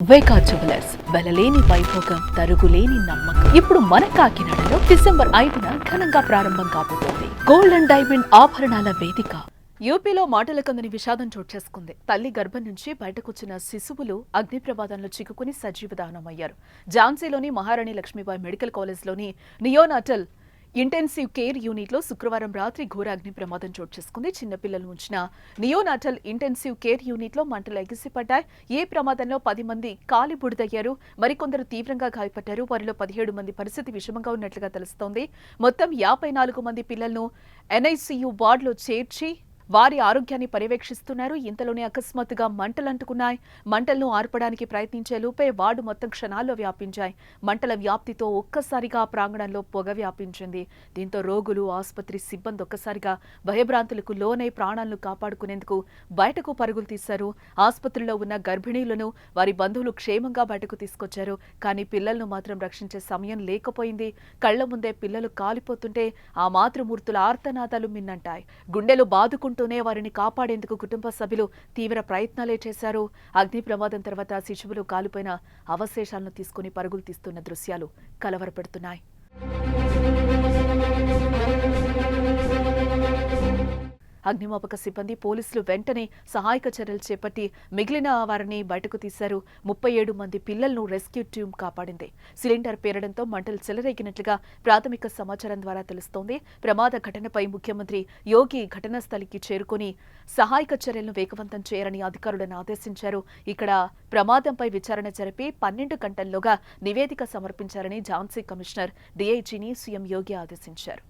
వేకా jewellers వెలలేని Vaibhogam తరుగులేని నమ్మకం. ఇప్పుడు మన కాకినాడలో డిసెంబర్ 5న ఘనంగా ప్రారంభం కాబోతోంది గోల్డ్ అండ్ డైమండ్ ఆభరణాల వేదిక. యూపీలో మాటల కందని విషాదం చోటు చేసుకుంది. తల్లి గర్భం నుంచి బయటకొచ్చిన శిశువులు అగ్ని ప్రమాదంలో చిక్కుకుని సజీవదహనమయ్యారు. ఝాన్సీలోని మహారాణి లక్ష్మీబాయి మెడికల్ కాలేజ్లోని నియోనాటల్ ఇంటెన్సివ్ కేర్ యూనిట్లో శుక్రవారం రాత్రి ఘోర అగ్ని ప్రమాదం చోటు చేసుకుంది. చిన్నపిల్లలు ఉంచిన నియోనాటల్ ఇంటెన్సివ్ కేర్ యూనిట్లో మంటలు ఎగిసిపడ్డాయి. ఈ ప్రమాదంలో 10 మంది కాలి బూడిదయ్యారు. మరికొందరు తీవ్రంగా గాయపడ్డారు. వారిలో 17 మంది పరిస్థితి విషమంగా ఉన్నట్లుగా తెలుస్తోంది. మొత్తం 54 మంది పిల్లలను ఎన్ఐసియు వార్డులో చేర్చి వారి ఆరోగ్యాన్ని పర్యవేక్షిస్తున్నారు. ఇంతలోనే అకస్మాత్తుగా మంటలంటుకున్నాయి. మంటలను ఆర్పడానికి ప్రయత్నించే లోపే వార్డు మొత్తం క్షణాల్లో వ్యాపించాయి. మంటల వ్యాప్తితో ఒక్కసారిగా ప్రాంగణంలో పొగ వ్యాపించింది. దీంతో రోగులు, ఆసుపత్రి సిబ్బంది ఒక్కసారిగా భయభ్రాంతులకు లోనై ప్రాణాలను కాపాడుకునేందుకు బయటకు పరుగులు తీశారు. ఆసుపత్రిలో ఉన్న గర్భిణీలను వారి బంధువులు క్షేమంగా బయటకు తీసుకొచ్చారు. కానీ పిల్లలను మాత్రం రక్షించే సమయం లేకపోయింది. కళ్ల ముందే పిల్లలు కాలిపోతుంటే ఆ మాతృమూర్తుల ఆర్తనాదాలు మిన్నంటాయి. గుండెలు బాదుకుంటూనే వారిని కాపాడేందుకు కుటుంబ సభ్యులు తీవ్ర ప్రయత్నాలే చేశారు. అగ్ని ప్రమాదం తర్వాత శిశువులు కాలిపోయిన అవశేషాలను తీసుకుని పరుగులు తీస్తున్న దృశ్యాలు కలవరపెడుతున్నాయి. అగ్నిమాపక సిబ్బంది, పోలీసులు వెంటనే సహాయక చర్యలు చేపట్టి మిగిలిన వారిని బయటకు తీశారు. 37 మంది పిల్లలను రెస్క్యూ టీం కాపాడింది. సిలిండర్ పేరడంతో మంటలు చెలరేగినట్లుగా ప్రాథమిక సమాచారం ద్వారా తెలుస్తోంది. ప్రమాద ఘటనపై ముఖ్యమంత్రి యోగి ఘటనా స్థలికి చేరుకుని సహాయక చర్యలను వేగవంతం చేయాలని అధికారులను ఆదేశించారు. ఇక్కడ ప్రమాదంపై విచారణ జరిపి 12 గంటల్లోగా నివేదిక సమర్పించాలని ఝాన్సీ కమిషనర్ డీఐజీని సీఎం యోగి ఆదేశించారు.